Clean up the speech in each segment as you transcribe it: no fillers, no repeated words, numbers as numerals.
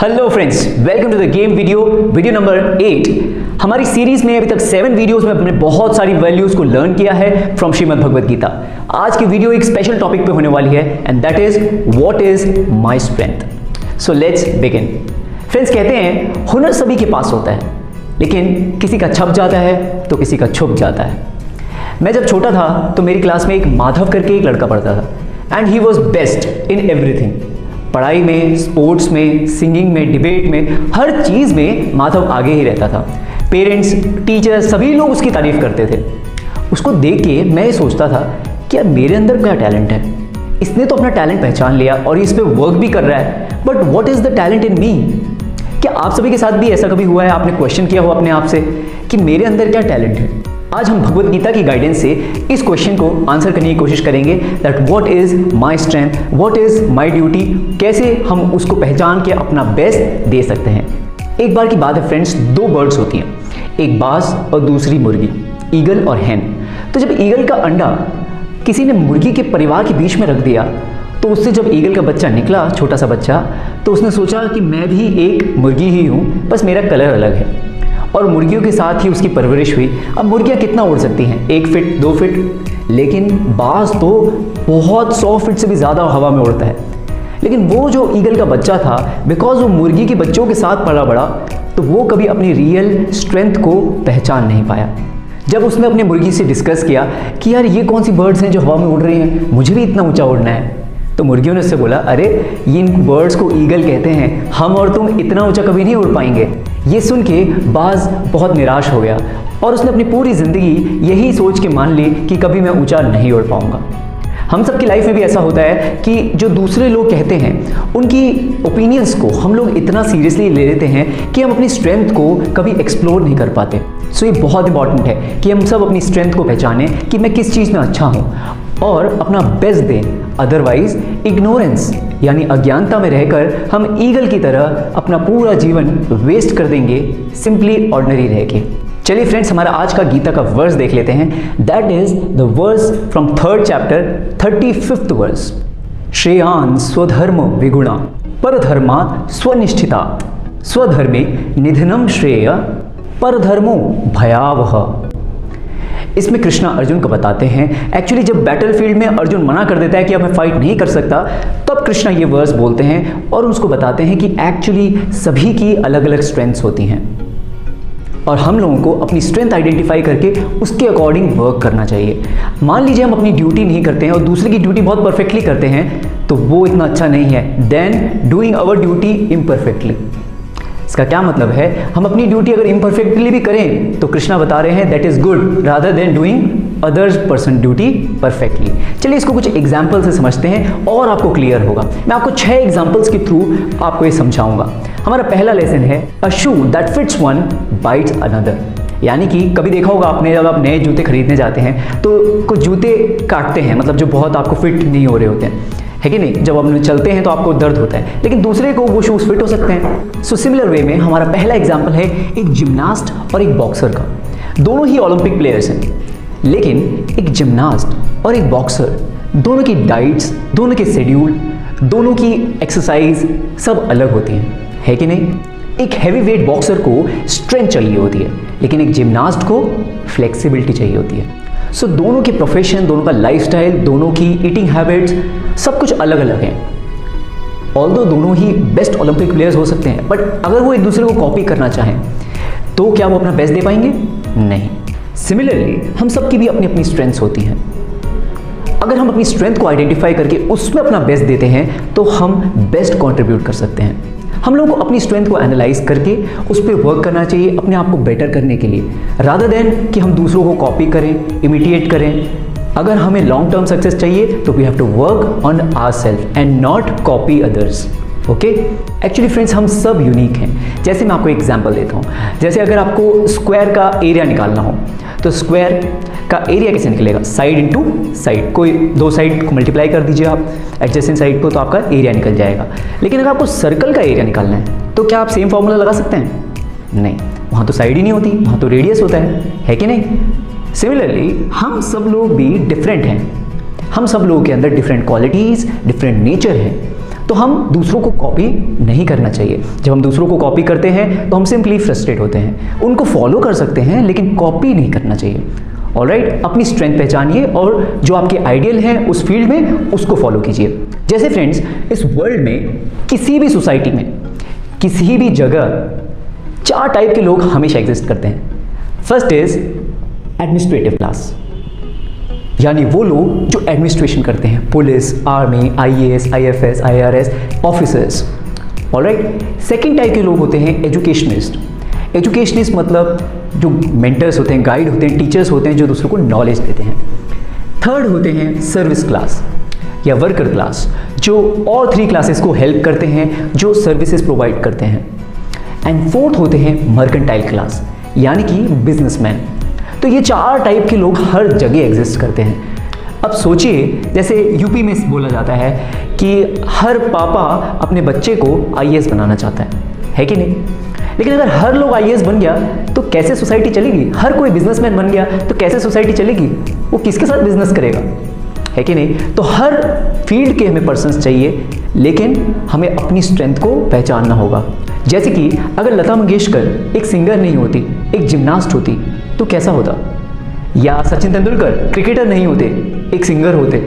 Hello friends, welcome to the game video number 8। हमारी series में अभी तक 7 वीडियोस में हमने बहुत सारी वैल्यूज को लर्न किया है फ्रॉम श्रीमद् भगवद गीता। आज की वीडियो एक स्पेशल टॉपिक पे होने वाली है and that is what is my strength. So let's begin. Friends, कहते हैं हुनर सभी के पास होता है, लेकिन किसी का छप जाता है तो किसी का छुप जाता है। मैं जब छोटा था तो मेरी क्लास में एक माधव करके एक लड़का पढ़ता था and he was best in everything. पढ़ाई में, स्पोर्ट्स में, सिंगिंग में, डिबेट में, हर चीज़ में माधव आगे ही रहता था। पेरेंट्स, टीचर्स सभी लोग उसकी तारीफ करते थे। उसको देख के मैं ये सोचता था कि यार मेरे अंदर क्या टैलेंट है। इसने तो अपना टैलेंट पहचान लिया और इस पे वर्क भी कर रहा है, but what is the talent in me. क्या आप सभी के साथ भी ऐसा कभी हुआ है, आपने क्वेश्चन किया हो अपने आप से कि मेरे अंदर क्या टैलेंट है। आज हम भगवद गीता की गाइडेंस से इस क्वेश्चन को आंसर करने की कोशिश करेंगे that what is my strength, what is my duty, कैसे हम उसको पहचान के अपना बेस्ट दे सकते हैं। एक बार की बात है फ्रेंड्स, 2 बर्ड्स होती हैं, एक बाज और दूसरी मुर्गी, ईगल और हैन। तो जब ईगल का अंडा किसी ने मुर्गी के परिवार के बीच में रख दिया तो उससे जब ईगल का बच्चा निकला, छोटा सा बच्चा, तो उसने सोचा कि मैं भी एक मुर्गी ही हूँ, बस मेरा कलर अलग है। और मुर्गियों के साथ ही उसकी परवरिश हुई। अब मुर्गियाँ कितना उड़ सकती हैं, 1 फीट 2 फीट, लेकिन बाज तो बहुत 100 फीट से भी ज़्यादा हवा में उड़ता है। लेकिन वो जो ईगल का बच्चा था, बिकॉज वो मुर्गी के बच्चों के साथ पला बड़ा, तो वो कभी अपनी रियल स्ट्रेंथ को पहचान नहीं पाया। जब उसने अपनी मुर्गी से डिस्कस किया कि यार ये कौन सी बर्ड्स हैं जो हवा में उड़ रही हैं, मुझे भी इतना ऊंचा उड़ना है, तो मुर्गियों ने उससे बोला, अरे इन बर्ड्स को ईगल कहते हैं, हम और तुम इतना ऊंचा कभी नहीं उड़ पाएंगे। ये सुन के बाज बहुत निराश हो गया और उसने अपनी पूरी ज़िंदगी यही सोच के मान ली कि कभी मैं ऊंचा नहीं उड़ पाऊंगा। हम सब की लाइफ में भी ऐसा होता है कि जो दूसरे लोग कहते हैं उनकी ओपिनियंस को हम लोग इतना सीरियसली ले लेते हैं कि हम अपनी स्ट्रेंथ को कभी एक्सप्लोर नहीं कर पाते। सो ये बहुत इंपॉर्टेंट है कि हम सब अपनी स्ट्रेंथ को पहचानें कि मैं किस चीज़ में अच्छा हूँ और अपना बेस्ट दें। अदरवाइज इग्नोरेंस यानी अज्ञानता में रहकर हम ईगल की तरह अपना पूरा जीवन वेस्ट कर देंगे सिंपली ऑर्डिनरी रह के। चलिए फ्रेंड्स, हमारा आज का गीता का वर्स देख लेते हैं। That is the verse from 3rd chapter 35th verse. श्रेयान स्वधर्म विगुणा परधर्मा स्वनिष्ठिता स्वधर्मे निधनम श्रेय परधर्मो भयावह। इसमें कृष्णा अर्जुन को बताते हैं, एक्चुअली जब बैटलफील्ड में अर्जुन मना कर देता है कि अब मैं फाइट नहीं कर सकता, तब कृष्णा ये वर्स बोलते हैं और उसको बताते हैं कि एक्चुअली सभी की अलग अलग स्ट्रेंथ्स होती हैं और हम लोगों को अपनी स्ट्रेंथ आइडेंटिफाई करके उसके अकॉर्डिंग वर्क करना चाहिए। मान लीजिए हम अपनी ड्यूटी नहीं करते हैं और दूसरे की ड्यूटी बहुत परफेक्टली करते हैं, तो वो इतना अच्छा नहीं है than doing our duty imperfectly. इसका क्या मतलब है, हम अपनी ड्यूटी अगर इम्परफेक्टली भी करें तो कृष्णा बता रहे हैं that is good rather than doing others person duty perfectly. चलिए इसको कुछ एग्जाम्पल से समझते हैं और आपको क्लियर होगा। मैं आपको 6 एग्जाम्पल्स के थ्रू आपको ये समझाऊंगा। हमारा पहला लेसन है a shoe that fits one bites another. यानी कि कभी देखा होगा आपने, जब आप नए जूते खरीदने जाते हैं तो कुछ जूते काटते हैं, मतलब जो बहुत आपको फिट नहीं हो रहे होते हैं, है कि नहीं। जब आप चलते हैं तो आपको दर्द होता है, लेकिन दूसरे को वो शूज़ फिट हो सकते हैं। सो सिमिलर वे में हमारा पहला एग्जाम्पल है एक जिम्नास्ट और एक बॉक्सर का। दोनों ही ओलंपिक प्लेयर्स हैं, लेकिन एक जिम्नास्ट और एक बॉक्सर, दोनों की डाइट्स, दोनों के शेड्यूल, दोनों की एक्सरसाइज सब अलग होती हैं, है कि नहीं। एक हैवी वेट बॉक्सर को स्ट्रेंथ चाहिए होती है, लेकिन एक जिम्नास्ट को फ्लेक्सिबिलिटी चाहिए होती है। सो दोनों के प्रोफेशन, दोनों का लाइफस्टाइल, दोनों की ईटिंग हैबिट्स सब कुछ अलग अलग हैं। ऑल्दो दोनों ही बेस्ट ओलंपिक प्लेयर्स हो सकते हैं, बट अगर वो एक दूसरे को कॉपी करना चाहें तो क्या वो अपना बेस्ट दे पाएंगे? नहीं। सिमिलरली हम सबकी भी अपनी अपनी स्ट्रेंथ्स होती हैं। अगर हम अपनी स्ट्रेंथ को आइडेंटिफाई करके उसमें अपना बेस्ट देते हैं तो हम बेस्ट कंट्रीब्यूट कर सकते हैं। हम लोगों को अपनी स्ट्रेंथ को एनालाइज करके उस पर वर्क करना चाहिए अपने आप को बेटर करने के लिए, रादर देन कि हम दूसरों को कॉपी करें, इमिटिएट करें। अगर हमें लॉन्ग टर्म सक्सेस चाहिए तो we have to work on ourself and not copy others. Okay, actually friends हम सब यूनिक हैं। जैसे मैं आपको एग्जांपल देता हूँ, जैसे अगर आपको स्क्वायर का एरिया निकालना हो तो स्क्वायर का एरिया कैसे निकलेगा, साइड इनटू साइड। कोई 2 साइड को मल्टीप्लाई कर दीजिए आप एडजेसेंट साइड को, तो आपका एरिया निकल जाएगा। लेकिन अगर आपको सर्कल का एरिया निकालना है तो क्या आप सेम फॉर्मूला लगा सकते हैं? नहीं, वहाँ तो साइड ही नहीं होती, वहाँ तो रेडियस होता है कि नहीं। सिमिलरली हम सब लोग भी डिफरेंट हैं। हम सब लोगों के अंदर डिफरेंट क्वालिटीज़, डिफरेंट नेचर है। तो हम दूसरों को कॉपी नहीं करना चाहिए। जब हम दूसरों को कॉपी करते हैं तो हम सिंपली फ्रस्ट्रेट होते हैं। उनको फॉलो कर सकते हैं लेकिन कॉपी नहीं करना चाहिए। ऑलराइट, अपनी स्ट्रेंथ पहचानिए और जो आपके आइडियल हैं उस फील्ड में उसको फॉलो कीजिए। जैसे फ्रेंड्स, इस वर्ल्ड में किसी भी सोसाइटी में किसी भी जगह 4 टाइप के लोग हमेशा एग्जिस्ट करते हैं। फर्स्ट इज एडमिनिस्ट्रेटिव क्लास, यानी वो लोग जो एडमिनिस्ट्रेशन करते हैं, police, army, IAS, IFS, IRS officers. Alright, second type के लोग होते हैं एजुकेशनिस्ट। एजुकेशनिस्ट मतलब जो मेंटर्स होते हैं, गाइड होते हैं, टीचर्स होते हैं जो दूसरों को नॉलेज देते हैं। थर्ड होते हैं सर्विस क्लास या वर्कर क्लास, जो और 3 क्लासेस को हेल्प करते हैं, जो सर्विसेज प्रोवाइड करते हैं। एंड फोर्थ होते हैं मर्केंटाइल क्लास, यानी कि बिजनेसमैन। तो ये 4 टाइप के लोग हर जगह एग्जिस्ट करते हैं। अब सोचिए, जैसे यूपी में बोला जाता है कि हर पापा अपने बच्चे को IAS बनाना चाहता है कि नहीं? लेकिन अगर हर लोग IAS बन गया तो कैसे सोसाइटी चलेगी? हर कोई बिजनेसमैन बन गया तो कैसे सोसाइटी चलेगी? वो किसके साथ बिजनेस करेगा, है कि नहीं? तो हर फील्ड के हमें पर्सन्स चाहिए, लेकिन हमें अपनी स्ट्रेंथ को पहचानना होगा। जैसे कि अगर लता मंगेशकर एक सिंगर नहीं होती, एक जिम्नास्ट होती, तो कैसा होता? या सचिन तेंदुलकर क्रिकेटर नहीं होते, एक सिंगर होते,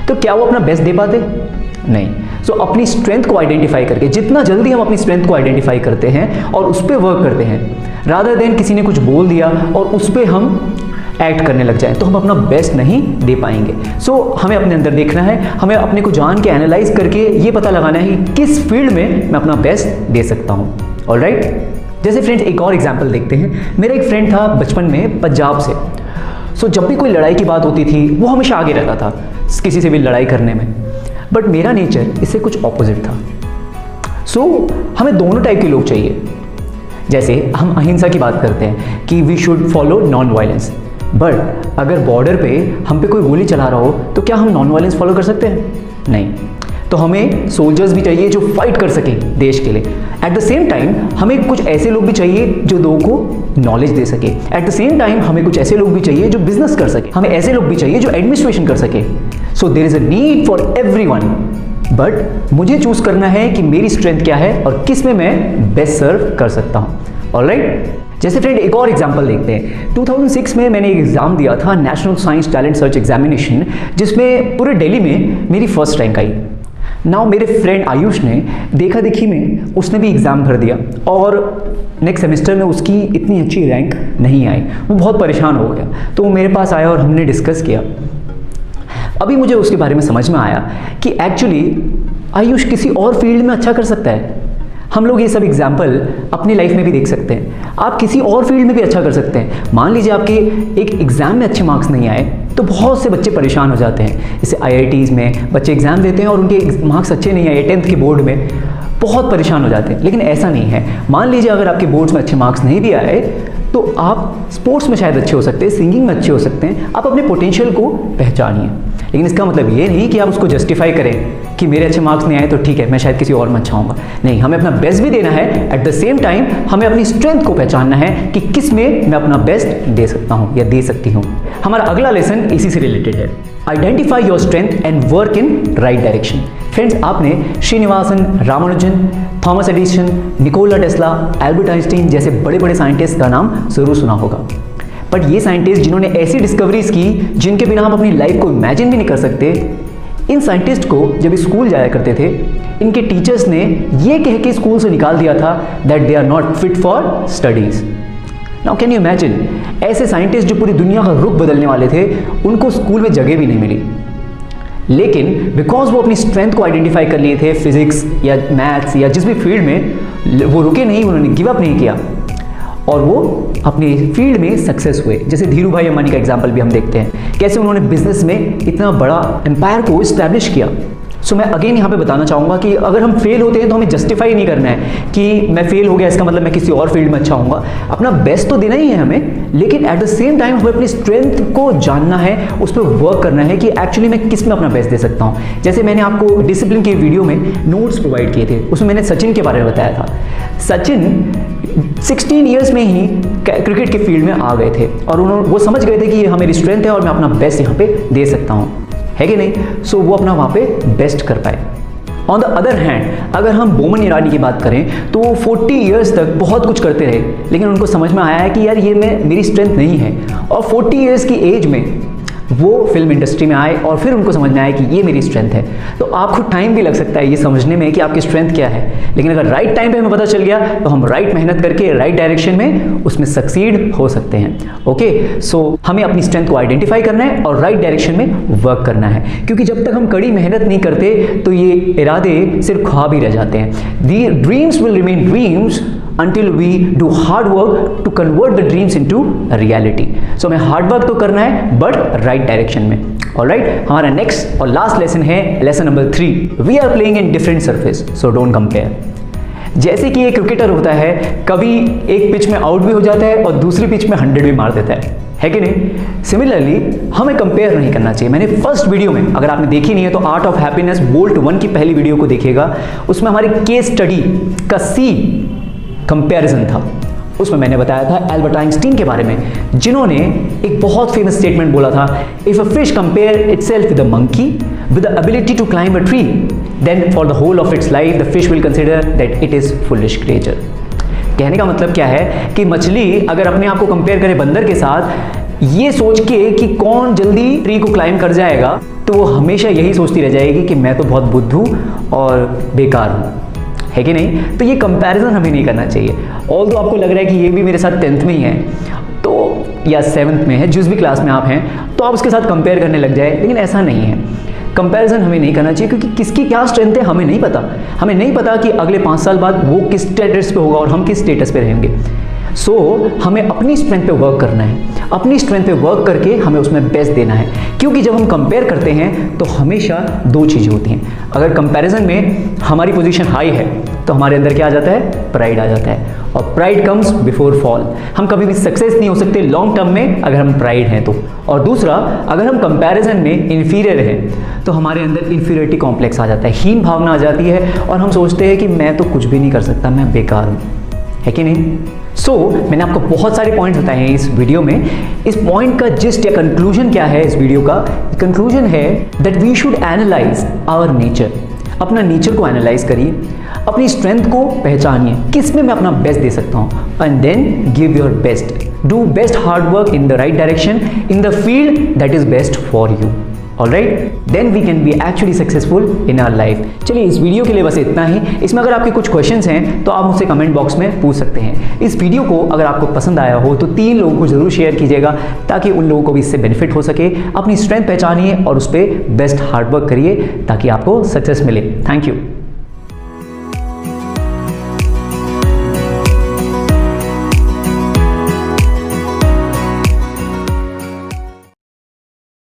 तो क्या वो अपना बेस्ट दे पाते? नहीं। सो अपनी स्ट्रेंथ को आइडेंटिफाई करके, जितना जल्दी हम अपनी स्ट्रेंथ को आइडेंटिफाई करते हैं और उस पर वर्क करते हैं, रादर देन किसी ने कुछ बोल दिया और उस पर हम एक्ट करने लग जाए, तो हम अपना बेस्ट नहीं दे पाएंगे। सो हमें अपने अंदर देखना है, हमें अपने को जान के एनालाइज करके ये पता लगाना है कि किस फील्ड में मैं अपना बेस्ट दे सकता हूँ। ऑलराइट, जैसे फ्रेंड्स एक और एग्जाम्पल देखते हैं। मेरा एक फ्रेंड था बचपन में पंजाब से। सो जब भी कोई लड़ाई की बात होती थी वो हमेशा आगे रहता था किसी से भी लड़ाई करने में, बट मेरा नेचर इससे कुछ ऑपोजिट था। सो हमें दोनों टाइप के लोग चाहिए। जैसे हम अहिंसा की बात करते हैं कि we should follow non violence, but अगर बॉर्डर पे हम पे कोई गोली चला रहा हो तो क्या हम नॉन वायलेंस फॉलो कर सकते हैं? नहीं। तो हमें सोल्जर्स भी चाहिए जो फाइट कर सकें देश के लिए। एट द सेम टाइम हमें कुछ ऐसे लोग भी चाहिए जो लोगों को नॉलेज दे सके। एट द सेम टाइम हमें कुछ ऐसे लोग भी चाहिए जो बिजनेस कर सके। हमें ऐसे लोग भी चाहिए जो एडमिनिस्ट्रेशन कर सके। So there is a need for everyone, but मुझे चूज करना है कि मेरी स्ट्रेंथ क्या है और किस में मैं बेस्ट सर्व कर सकता हूँ। ऑलराइट, जैसे फ्रेंड एक और एग्जांपल देखते हैं। 2006 में मैंने एक एग्जाम दिया था, national science talent search examination, जिसमें पूरे दिल्ली में मेरी फर्स्ट रैंक आई। नाउ मेरे फ्रेंड आयुष ने देखा देखी में उसने भी एग्ज़ाम भर दिया और नेक्स्ट सेमेस्टर में उसकी इतनी अच्छी रैंक नहीं आई। वो बहुत परेशान हो गया, तो वो मेरे पास आया और हमने डिस्कस किया। अभी मुझे उसके बारे में समझ में आया कि एक्चुअली आयुष किसी और फील्ड में अच्छा कर सकता है। हम लोग ये सब एग्जाम्पल अपनी लाइफ में भी देख सकते हैं। आप किसी और फील्ड में भी अच्छा कर सकते हैं। मान लीजिए आपके एक एग्ज़ाम में अच्छे मार्क्स नहीं आए तो बहुत से बच्चे परेशान हो जाते हैं। जैसे IITs में बच्चे एग्ज़ाम देते हैं और उनके मार्क्स अच्छे नहीं आए 10th के बोर्ड में, बहुत परेशान हो जाते हैं। लेकिन ऐसा नहीं है। मान लीजिए अगर आपके बोर्ड्स में अच्छे मार्क्स नहीं भी आए तो आप स्पोर्ट्स में शायद अच्छे हो सकते हैं, सिंगिंग में अच्छे हो सकते हैं। आप अपने पोटेंशियल को पहचानिए, लेकिन इसका मतलब ये नहीं कि आप उसको जस्टिफाई करें कि मेरे अच्छे मार्क्स नहीं आए तो ठीक है, मैं शायद किसी और में अच्छा होऊंगा। नहीं, हमें अपना बेस्ट भी देना है। एट द सेम टाइम हमें अपनी स्ट्रेंथ को पहचानना है कि किस में मैं अपना बेस्ट दे सकता हूँ या दे सकती हूँ। हमारा अगला लेसन इसी से रिलेटेड है, identify your strength and work in right direction. Friends, आपने Srinivasan Ramanujan, Thomas Edison, Nikola Tesla, Albert Einstein जैसे बड़े बड़े साइंटिस्ट का नाम जरूर सुना होगा। बट ये साइंटिस्ट जिन्होंने ऐसी डिस्कवरीज की जिनके बिना हम अपनी लाइफ को इमेजिन भी नहीं कर सकते, इन साइंटिस्ट को जब स्कूल जाया करते थे, इनके टीचर्स ने ये कह के स्कूल से निकाल दिया था that they are not fit for studies. Now can you imagine, ऐसे साइंटिस्ट जो पूरी दुनिया का रुख बदलने वाले थे, उनको स्कूल में जगह भी नहीं मिली। लेकिन बिकॉज वो अपनी स्ट्रेंथ को आइडेंटिफाई कर लिए थे, फिजिक्स या मैथ्स या जिस भी फील्ड में, वो रुके नहीं, उन्होंने गिव अप नहीं किया और वो अपनी फील्ड में सक्सेस हुए। जैसे धीरू भाई अंबानी का एग्जांपल भी हम देखते हैं, कैसे उन्होंने बिजनेस में इतना बड़ा एम्पायर को इस्टेब्लिश किया। सो मैं अगेन यहाँ पे बताना चाहूँगा कि अगर हम फेल होते हैं तो हमें जस्टिफाई नहीं करना है कि मैं फेल हो गया इसका मतलब मैं किसी और फील्ड में अच्छा होऊंगा। अपना बेस्ट तो देना ही है हमें, लेकिन एट द सेम टाइम हमें अपनी स्ट्रेंथ को जानना है, उस पर वर्क करना है कि एक्चुअली मैं किस में अपना बेस्ट दे सकता हूँ। जैसे मैंने आपको डिसिप्लिन के वीडियो में नोट्स प्रोवाइड किए थे, उसमें मैंने सचिन के बारे में बताया था। सचिन 16 ईयर्स में ही क्रिकेट के फील्ड में आ गए थे और वो समझ गए थे कि ये हमारी स्ट्रेंथ है और मैं अपना बेस्ट यहाँ पे दे सकता हूँ, है कि नहीं। सो वो अपना वहाँ पे बेस्ट कर पाए। ऑन द अदर हैंड अगर हम बोमन ईरानी की बात करें तो वो 40 ईयर्स तक बहुत कुछ करते रहे, लेकिन उनको समझ में आया है कि यार ये मेरी स्ट्रेंथ नहीं है, और 40 ईयर्स की एज में वो फिल्म इंडस्ट्री में आए और फिर उनको समझ में आया कि ये मेरी स्ट्रेंथ है। तो आपको टाइम भी लग सकता है ये समझने में कि आपकी स्ट्रेंथ क्या है, लेकिन अगर राइट टाइम पे हमें पता चल गया तो हम राइट मेहनत करके राइट डायरेक्शन में उसमें सक्सीड हो सकते हैं। ओके, सो हमें अपनी स्ट्रेंथ को आइडेंटिफाई करना है और राइट डायरेक्शन में वर्क करना है, क्योंकि जब तक हम कड़ी मेहनत नहीं करते तो ये इरादे सिर्फ ख्वाब ही रह जाते हैं। The dreams will remain dreams until we do hard work to convert the dreams into reality. So हमें हार्ड वर्क तो करना है बट राइट डायरेक्शन में। ऑलराइट, हमारा नेक्स्ट और लास्ट लेसन है lesson number 3, we are playing in different surface so don't compare. जैसे कि एक क्रिकेटर होता है, कभी एक पिच में आउट भी हो जाता है और दूसरी पिच में 100 भी मार देता है कि नहीं? सिमिलरली हमें कंपेयर नहीं करना चाहिए। मैंने फर्स्ट वीडियो में, अगर आपने देखी नहीं है तो आर्ट ऑफ हैप्पीनेस बोल्ट 1 की पहली वीडियो को देखिएगा, उसमें हमारी केस स्टडी का सी कंपैरिजन था। उसमें मैंने बताया था एल्बर्ट आइंस्टीन के बारे में, जिन्होंने एक बहुत फेमस स्टेटमेंट बोला था, if a fish compare itself with a monkey with the ability to climb a tree, then for the whole of its life the fish will consider that it is foolish creature. कहने का मतलब क्या है कि मछली अगर अपने आप को कंपेयर करे बंदर के साथ, ये सोच के कि कौन जल्दी ट्री को क्लाइंब कर जाएगा, तो वो हमेशा यही सोचती रह जाएगी कि मैं तो बहुत बुद्धू और बेकार हूँ, है कि नहीं? तो ये कंपैरिजन हमें नहीं करना चाहिए। ऑल्दो आपको लग रहा है कि ये भी मेरे साथ 10th में ही है तो या 7th में है, जिस भी क्लास में आप हैं, तो आप उसके साथ कंपेयर करने लग जाए, लेकिन ऐसा नहीं है। कंपैरिजन हमें नहीं करना चाहिए, क्योंकि किसकी क्या स्ट्रेंथ है हमें नहीं पता। हमें नहीं पता कि अगले 5 साल बाद वो किस स्टेटस पे होगा और हम किस स्टेटस पे रहेंगे। सो हमें अपनी स्ट्रेंथ पे वर्क करना है, अपनी स्ट्रेंथ पे वर्क करके हमें उसमें बेस्ट देना है, क्योंकि जब हम कंपेयर करते हैं तो हमेशा 2 चीज़ें होती हैं। अगर कंपैरिजन में हमारी पोजीशन हाई है तो हमारे अंदर क्या आ जाता है? प्राइड आ जाता है, और प्राइड कम्स बिफोर फॉल। हम कभी भी सक्सेस नहीं हो सकते लॉन्ग टर्म में अगर हम प्राइड हैं तो। और दूसरा, अगर हम कंपैरिजन में इन्फीरियर हैं तो हमारे अंदर इन्फीरियरिटी कॉम्प्लेक्स आ जाता है, हीन भावना आ जाती है, और हम सोचते हैं कि मैं तो कुछ भी नहीं कर सकता, मैं बेकार हूँ, है कि नहीं? मैंने आपको बहुत सारे पॉइंट्स बताए हैं इस वीडियो में। इस पॉइंट का जिस्ट या कंक्लूजन क्या है इस वीडियो का? कंक्लूजन है that we should analyse our nature. अपना नेचर को एनालाइज करिए, अपनी स्ट्रेंथ को पहचानिए, किस में मैं अपना बेस्ट दे सकता हूँ, and then give your best, do best hard work in the right direction in the field that is best for you. Alright, then we can be actually successful in our life. चलिए, इस video के लिए बस इतना ही। इसमें अगर आपके कुछ क्वेश्चंस हैं तो आप मुझसे कमेंट बॉक्स में पूछ सकते हैं। इस वीडियो को अगर आपको पसंद आया हो तो 3 लोगों को जरूर शेयर कीजिएगा, ताकि उन लोगों को भी इससे बेनिफिट हो सके। अपनी स्ट्रेंथ पहचानिए और उस पर बेस्ट हार्ड वर्क करिए ताकि आपको सक्सेस मिले। Thank you.